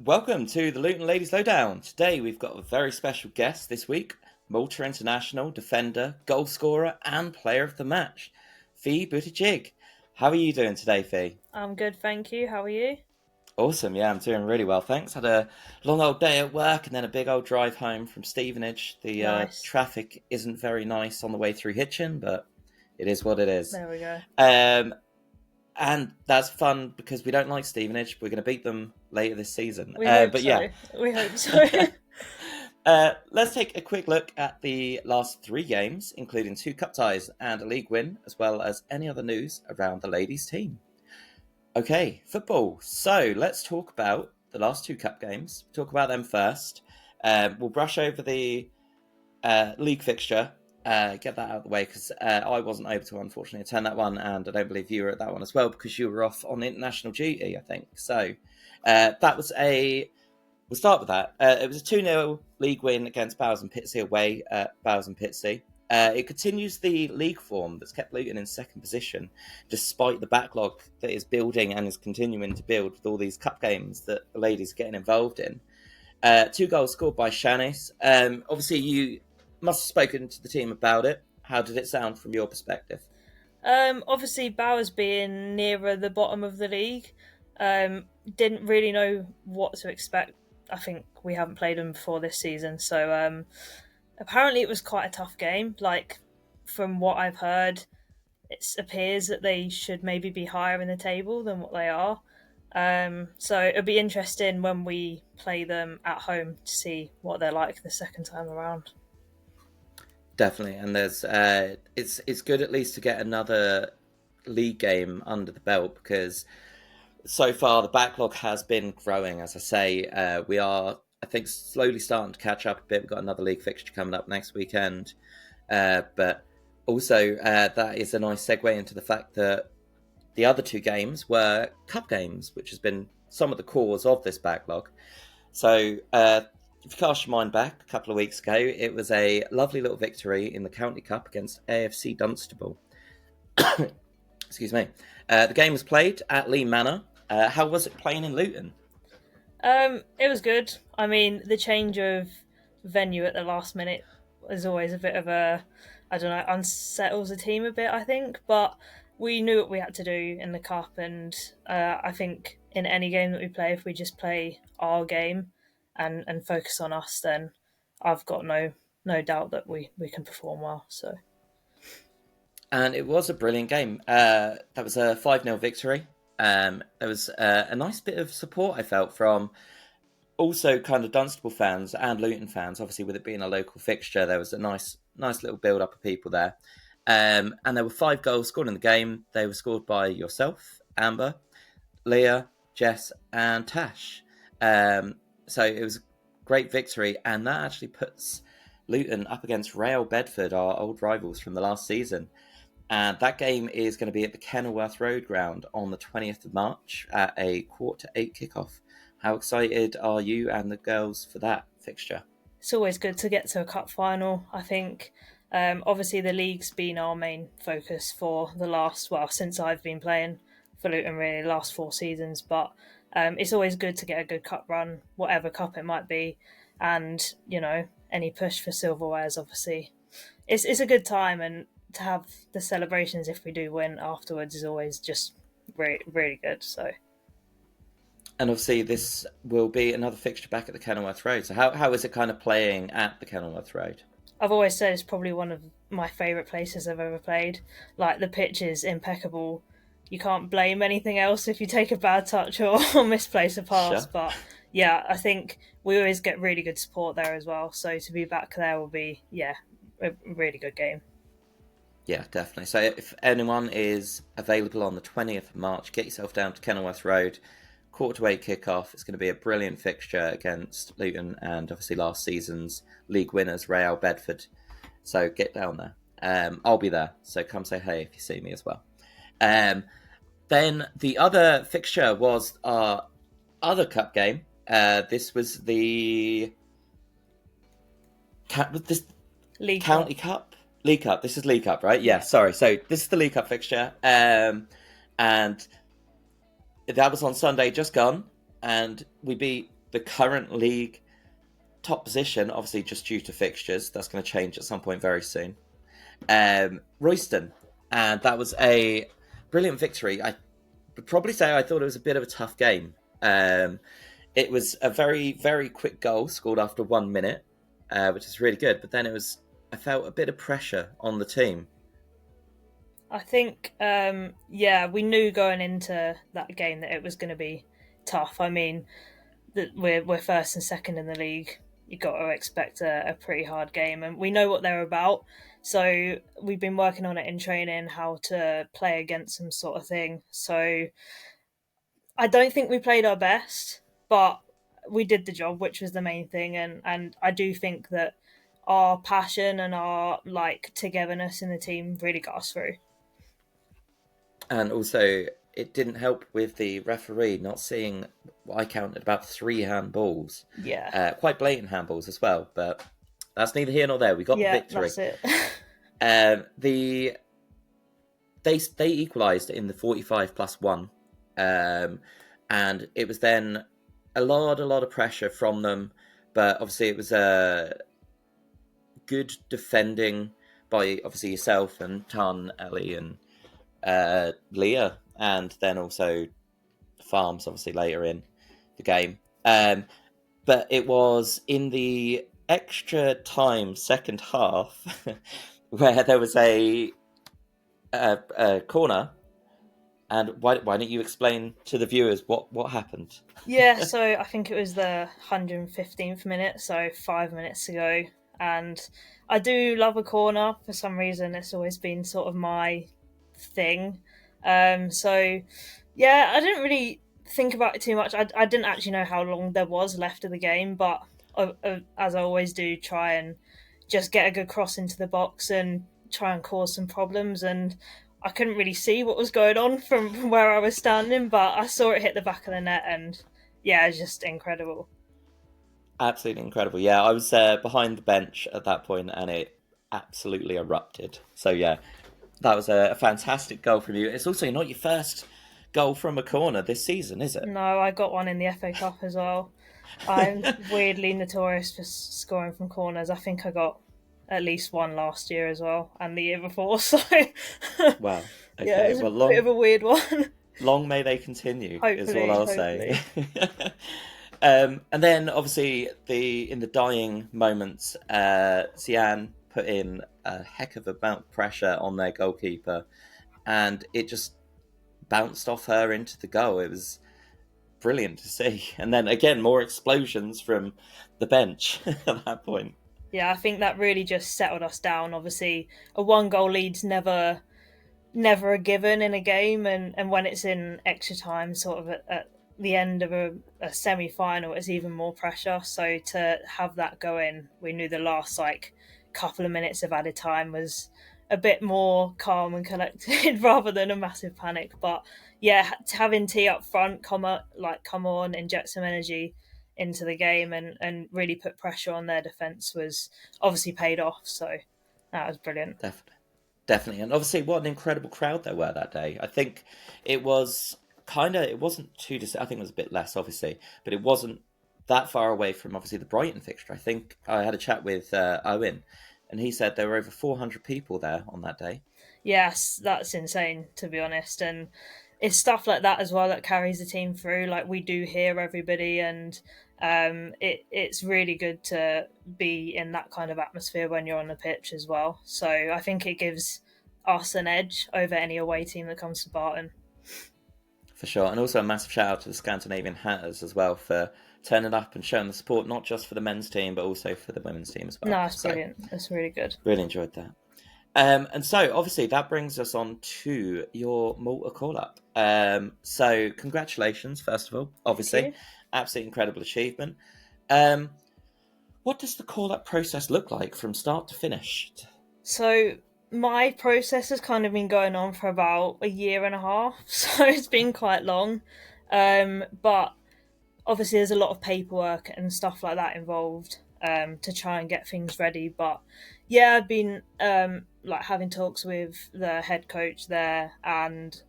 Welcome to the Luton Ladies Lowdown. Today we've got a very special guest this week, Malta International defender, goal scorer and player of the match, Fiona Buttigieg. How are you doing today, Fee? I'm good, thank you. How are you? Awesome, yeah, I'm doing really well, thanks. Had a long old day at work and then a big old drive home from Stevenage. The Nice. traffic isn't very nice on the way through Hitchin, but it is what it is. There we go. And that's fun because we don't like Stevenage. We're going to beat them later this season. We hope But so. yeah. We hope so. Let's take a quick look at the last 3 games, including 2 cup ties and a league win, as well as any other news around the ladies' team. Okay, football. So let's talk about the last 2 cup games. Talk about them first. We'll brush over the league fixture, get that out of the way, because I wasn't able to, unfortunately, attend that one, and I don't believe you were at that one as well, because you were off on international duty, I think. So that was we'll start with that. It was a 2-0 league win against Bowes and Pitsea away at Bowes and Pitsea. It continues the league form that's kept Luton in second position, despite the backlog that is building and is continuing to build with all these cup games that the ladies are getting involved in. 2 goals scored by Shanice. Obviously, you must have spoken to the team about it. How did it sound from your perspective? Obviously, Bowers being nearer the bottom of the league, didn't really know what to expect. I think we haven't played them before this season, so apparently it was quite a tough game. Like, from what I've heard, it appears that they should maybe be higher in the table than what they are. So it'll be interesting when we play them at home to see what they're like the second time around. Definitely, and there's it's good at least to get another league game under the belt, because so far the backlog has been growing. As I say, we are, I think, slowly starting to catch up a bit. We've got another league fixture coming up next weekend, but also that is a nice segue into the fact that the other 2 games were cup games, which has been some of the cause of this backlog. So if you cast your mind back a couple of weeks ago, it was a lovely little victory in the County Cup against AFC Dunstable. Excuse me. The game was played at Lee Manor. How was it playing in Luton? It was good. I mean, the change of venue at the last minute is always a bit of I don't know, unsettles the team a bit, I think. But we knew what we had to do in the cup, and I think in any game that we play, if we just play our game and focus on us, then I've got no doubt that we can perform well. So And it was a brilliant game. That was a 5-0 victory. There was a nice bit of support I felt from also kind of Dunstable fans and Luton fans. Obviously, with it being a local fixture, there was a nice little build up of people there. And there were 5 goals scored in the game. They were scored by yourself, Amber, Leah, Jess, and Tash. So it was a great victory, and that actually puts Luton up against Real Bedford, our old rivals from the last season. And that game is going to be at the Kenilworth Road ground on the 20th of March at a 7:45 kickoff. How excited are you and the girls for that fixture? it's always good to get to a cup final. I think obviously the league's been our main focus for the last, well, since I've been playing for Luton, really, the last 4 seasons. But it's always good to get a good cup run, whatever cup it might be. And, any push for silverware is obviously, it's a good time. And to have the celebrations if we do win afterwards is always just really, really good. So And obviously this will be another fixture back at the Kenilworth Road. So how is it kind of playing at the Kenilworth Road? I've always said it's probably one of my favourite places I've ever played. Like, the pitch is impeccable. You can't blame anything else if you take a bad touch or misplace a pass. Sure. But yeah, I think we always get really good support there as well. So to be back there will be, a really good game. Yeah, definitely. So if anyone is available on the 20th of March, get yourself down to Kenilworth Road. 7:45 kickoff. It's going to be a brilliant fixture against Luton and obviously last season's league winners, Real Bedford. So get down there. I'll be there. So come say hey if you see me as well. Then the other fixture was our other cup game. This was the League County Cup. League Cup. This is League Cup, right? Yeah, sorry. So this is the League Cup fixture. And that was on Sunday, just gone. And we beat the current league top position, obviously just due to fixtures. That's going to change at some point very soon. Royston, and that was a brilliant victory. I would probably say I thought it was a bit of a tough game. It was a very, very quick goal scored after 1 minute, which is really good. But then I felt a bit of pressure on the team. I think, we knew going into that game that it was going to be tough. I mean, we're first and second in the league. You've got to expect a pretty hard game, and we know what they're about. So we've been working on it in training, how to play against them, sort of thing. So I don't think we played our best, but we did the job, which was the main thing. And I do think that our passion and our togetherness in the team really got us through. And also, it didn't help with the referee not seeing what I counted about 3 handballs. Yeah. Quite blatant handballs as well, but that's neither here nor there. We got the victory. That's it. They equalised in the 45+1, and it was then a lot of pressure from them, but obviously it was a good defending by obviously yourself and Tan, Ellie, and Leah, and then also Farms obviously later in the game. But it was in the extra time second half where there was a corner. And why don't you explain to the viewers what happened? Yeah, so I think it was the 115th minute, so 5 minutes ago. And I do love a corner. For some reason, it's always been sort of my thing. So, yeah, I didn't really think about it too much. I didn't actually know how long there was left of the game, but as I always do, try and just get a good cross into the box and try and cause some problems. And I couldn't really see what was going on from where I was standing, but I saw it hit the back of the net, and yeah, it was just incredible. Absolutely incredible. Yeah, I was behind the bench at that point, and it absolutely erupted. So yeah, that was a fantastic goal from you. It's also not your first goal from a corner this season, is it? No, I got one in the FA Cup as well. I'm weirdly notorious for scoring from corners. I think I got at least one last year as well, and the year before. So, wow. Okay. Yeah, it's well, a bit of a weird one. Long may they continue. Hopefully, is all I'll say. And then, obviously, in the dying moments, Sian put in a heck of a amount of pressure on their goalkeeper, and it just bounced off her into the goal. It was brilliant to see. And then again, more explosions from the bench at that point. Yeah, I think that really just settled us down. Obviously, a 1-goal lead's never a given in a game, and when it's in extra time, sort of at the end of a semi-final, it's even more pressure. So to have that go in, we knew the last couple of minutes of added time was a bit more calm and collected rather than a massive panic. But yeah, having T up front come on, inject some energy into the game and really put pressure on their defence was obviously paid off. So that was brilliant. Definitely. And obviously what an incredible crowd there were that day. I think it was it wasn't too I think it was a bit less obviously, but it wasn't that far away from obviously the Brighton fixture. I think I had a chat with Owen, and he said there were over 400 people there on that day. Yes, that's insane, to be honest. And it's stuff like that as well that carries the team through. Like, we do hear everybody, and it's really good to be in that kind of atmosphere when you're on the pitch as well. So I think it gives us an edge over any away team that comes to Barton. For sure. And also a massive shout out to the Scandinavian Hatters as well for turning up and showing the support, not just for the men's team, but also for the women's team as well. No, it's brilliant. That's really good. Really enjoyed that. And so, obviously, that brings us on to your Malta call-up. So, congratulations, first of all. Obviously, absolutely incredible achievement. What does the call-up process look like from start to finish? So, my process has kind of been going on for about a year and a half, so it's been quite long. But obviously, there's a lot of paperwork and stuff like that involved to try and get things ready. But yeah, I've been having talks with the head coach there, and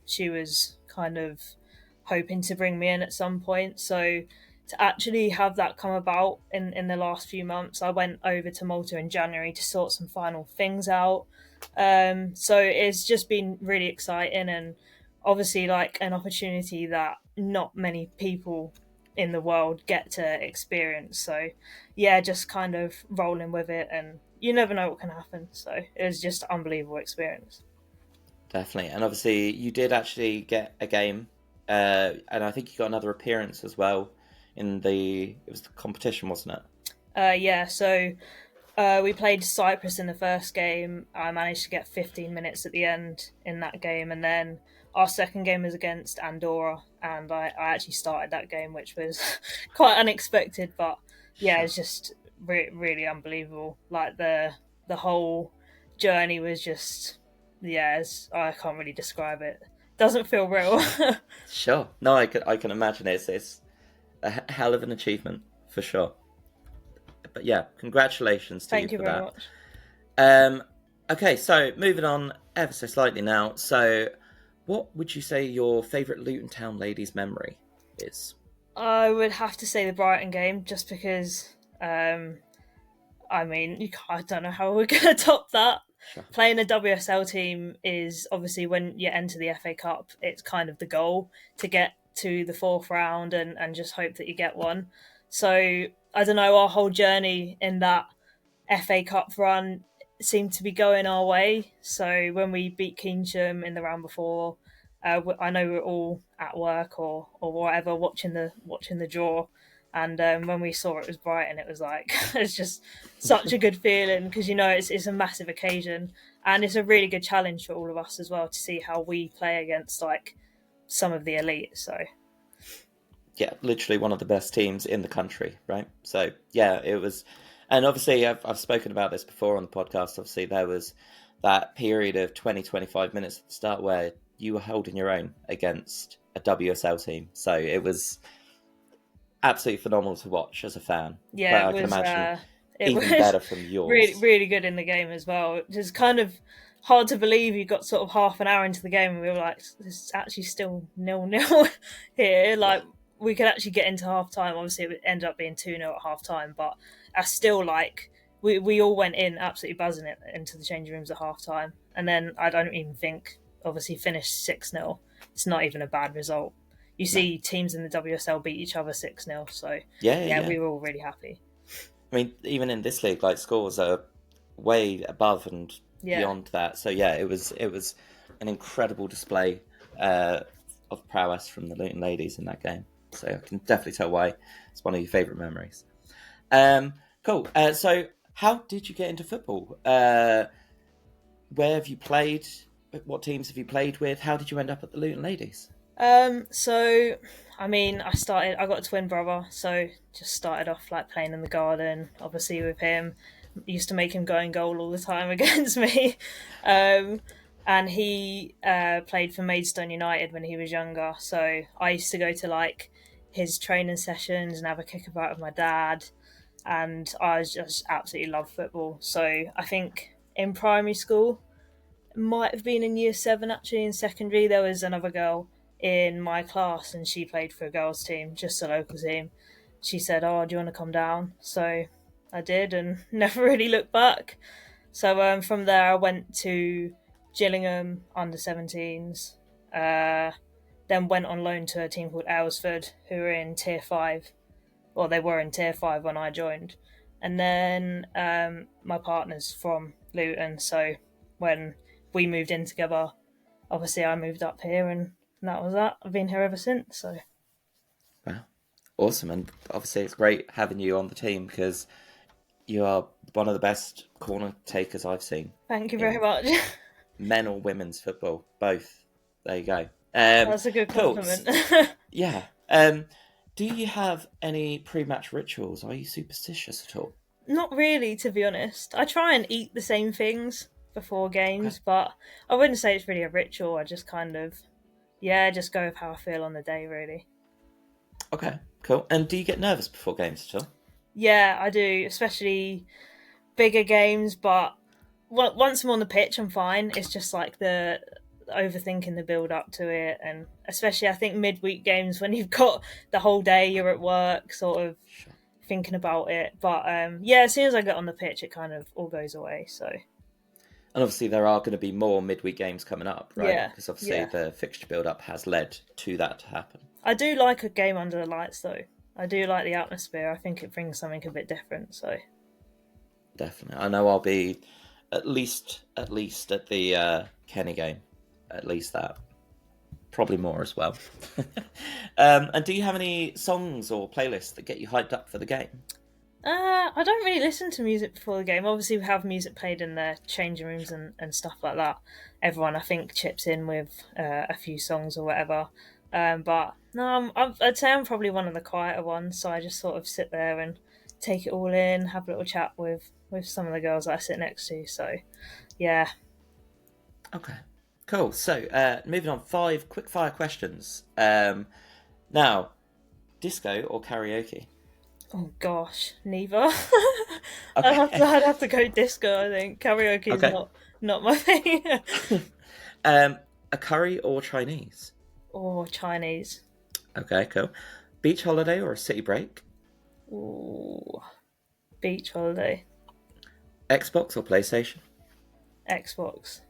she was kind of hoping to bring me in at some point. So to actually have that come about in the last few months. I went over to Malta in January to sort some final things out. So it's just been really exciting, and obviously like an opportunity that not many people in the world get to experience. So yeah, just kind of rolling with it, and you never know what can happen. So it was just an unbelievable experience. Definitely. And obviously, you did actually get a game, and I think you got another appearance as well in it was the competition, wasn't it? Yeah, so we played Cyprus in the first game. I managed to get 15 minutes at the end in that game, and then our second game was against Andorra, and I actually started that game, which was quite unexpected. But yeah, Sure. it's just really unbelievable. Like the whole journey was just I can't really describe it. Doesn't feel real. Sure. No, I can imagine it's a hell of an achievement for sure. But yeah, congratulations to you Thank you for very that. much. Um, okay, so moving on ever so slightly now. So, what would you say your favourite Luton Town ladies memory is? I would have to say the Brighton game, just because. I mean, I don't know how we're going to top that. Sure. Playing a WSL team is obviously, when you enter the FA Cup, it's kind of the goal to get to the fourth round and just hope that you get one. So I don't know, our whole journey in that FA Cup run seemed to be going our way. So when we beat Keynsham in the round before, I know we were all at work or whatever watching the draw, and when we saw it was Brighton, it was like it's just such a good feeling, because it's a massive occasion, and it's a really good challenge for all of us as well to see how we play against like some of the elite. So Yeah, literally one of the best teams in the country, right? So yeah, it was, and obviously I've spoken about this before on the podcast. Obviously, there was that period of 20-25 minutes at the start where you were holding your own against a WSL team. So it was absolutely phenomenal to watch as a fan. yeah, But it I can was imagine it even was better from really yours. really good in the game as well. It was kind of hard to believe you got sort of half an hour into the game and we were like, "This is actually still 0-0 here." Yeah, Like we could actually get into half time. Obviously, it ended up being 2-0 at half time, but I still like we all went in absolutely buzzing it into the changing rooms at half time, and then I don't even think obviously finished 6-0. It's not even a bad result. You no, see teams in the WSL beat each other 6-0, so yeah, yeah, yeah. we were all really happy. I mean, even in this league, like scores are way above and Yeah. beyond that. So yeah, it was an incredible display uh, of prowess from the Luton Ladies in that game. So I can definitely tell why it's one of your favourite memories. Cool. So how did you get into football? Where have you played? What teams have you played with? How did you end up at the Luton Ladies? So I mean, I got a twin brother, so just started off like playing in the garden, obviously with him. Used to make him go in goal all the time against me. Um, and he played for Maidstone United when he was younger, so I used to go to like his training sessions and have a kick about with my dad, and I just absolutely loved football. So I think in primary school, might have been in year seven actually. In secondary, there was another girl in my class, and she played for a girls' team, just a local team. She said, "Oh, do you want to come down?" So I did, and never really looked back. So from there, I went to Gillingham under 17s. Then went on loan to a team called Aylesford, who were in Tier 5. Well, they were in Tier 5 when I joined. And then my partner's from Luton, so when we moved in together, obviously I moved up here, and that was that. I've been here ever since. So Wow, awesome! And obviously, it's great having you on the team because you are one of the best corner takers I've seen thank you very in much. men or women's football, both. There you go. That's a good Cool. compliment. Yeah. Do you have any pre-match rituals? Are you superstitious at all? Not really, to be honest. I try and eat the same things before Okay. games, but I wouldn't say it's really a ritual. I just kind of, yeah, just go with how I feel on the day, really. Okay. Cool. And do you get nervous before games at all? Yeah, I do, especially bigger games, but once I'm on the pitch, I'm fine. It's just like overthinking the build up to it, and especially I think midweek games when you've got the whole day you're at work, sort of Sure. thinking about it. But yeah, as soon as I get on the pitch, it kind of all goes away. So. And obviously, there are going to be more midweek games coming up, right? Yeah, Because obviously, the fixture build-up has led to that to happen. I do like a game under the lights, though. I do like the atmosphere. I think it brings something a bit different. So Definitely, I know I'll be at least at the Kenny game, at least that. Probably more as well. And do you have any songs or playlists that get you hyped up for the game? I don't really listen to music before the game. Obviously, we have music played in the changing rooms and stuff like that. Everyone, I think, chips in with a few songs or whatever. But no, I'd say I'm probably one of the quieter ones. So I just sort of sit there and take it all in, have a little chat with some of the girls that I sit next to. So yeah. Okay, cool. So moving on, 5 quick fire questions. Now, disco or karaoke? Oh gosh, neither. Okay. I'd have to go disco. I think karaoke is Okay. not my thing. A curry or Chinese? Or Chinese. Okay, cool. Beach holiday or a city break? Ooh, beach holiday. Xbox or PlayStation? Xbox.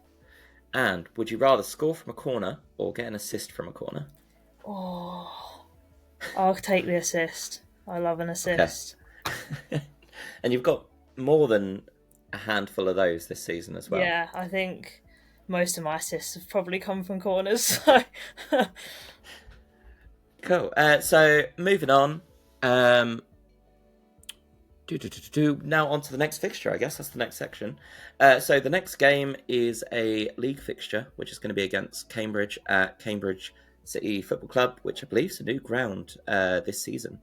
And would you rather score from a corner or get an assist from a corner? Oh, I'll take the assist. I love an assist. Okay. And you've got more than a handful of those this season as well. Yeah, I think most of my assists have probably come from corners. So. Cool. So moving on. Now on to the next fixture. I guess that's the next section. So the next game is a league fixture, which is going to be against Cambridge at Cambridge City Football Club, which I believe is a new ground this season,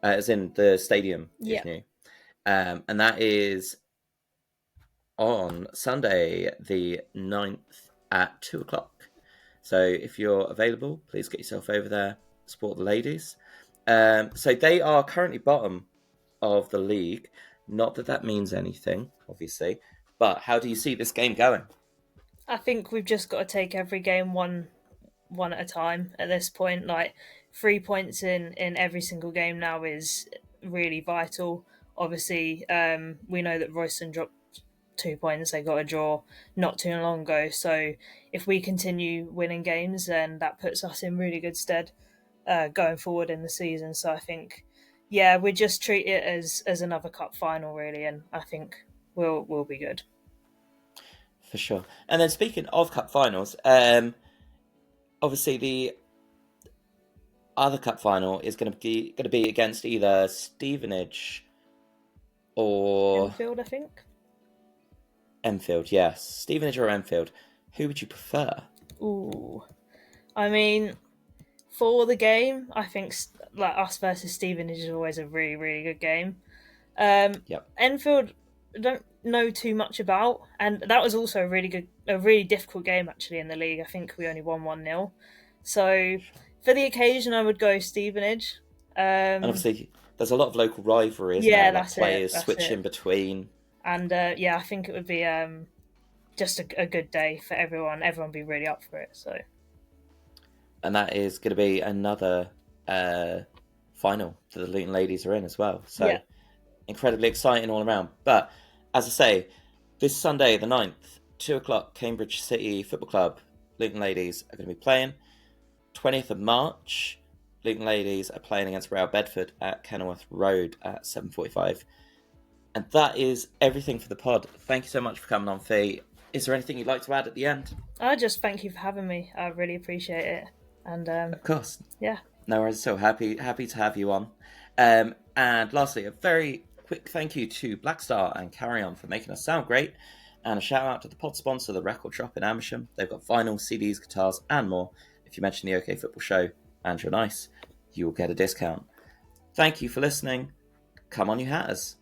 as in the stadium is new. And that is on Sunday the 9th at 2:00. So if you're available, please get yourself over there, support the ladies. So they are currently bottom of the league. Not that that means anything, obviously, but how do you see this game going? I think we've just got to take every game one at a time at this point. Like 3 points in every single game now is really vital. Obviously, we know that Royston dropped 2 points. They got a draw not too long ago. So if we continue winning games, then that puts us in really good stead going forward in the season. So I think, yeah, we just treat it as another cup final, really, and I think we'll be good. For sure. And then speaking of cup finals, obviously the other cup final is going to be against either Stevenage or Enfield, I think. Enfield, yes. Stevenage or Enfield. Who would you prefer? Ooh, I mean, for the game, I think like us versus Stevenage is always a really, really good game. Yep. Enfield, I don't know too much about, and that was also a really difficult game actually in the league. I think we only won 1-0. So for the occasion, I would go Stevenage. And obviously, there's a lot of local rivalry, isn't Yeah, there? that's players it. switch in between. And yeah, I think it would be just a good day for everyone. Everyone would be really up for it. So. And that is going to be another final that the Luton Ladies are in as well. So yeah. Incredibly exciting all around. But as I say, this Sunday, the 9th, 2:00, Cambridge City Football Club, Luton Ladies are going to be playing. 20th of March, Luton Ladies are playing against Real Bedford at Kenilworth Road at 7:45. And that is everything for the pod. Thank you so much for coming on, Fee. Is there anything you'd like to add at the end? I just thank you for having me. I really appreciate it. And of course. Yeah. No worries. So happy to have you on. And lastly, a very quick thank you to Blackstar and Carry On for making us sound great. And a shout out to the pod sponsor, the Record Shop in Amersham. They've got vinyl, CDs, guitars, and more. If you mention the OK Football Show and you're nice, you will get a discount. Thank you for listening. Come on, you Hatters.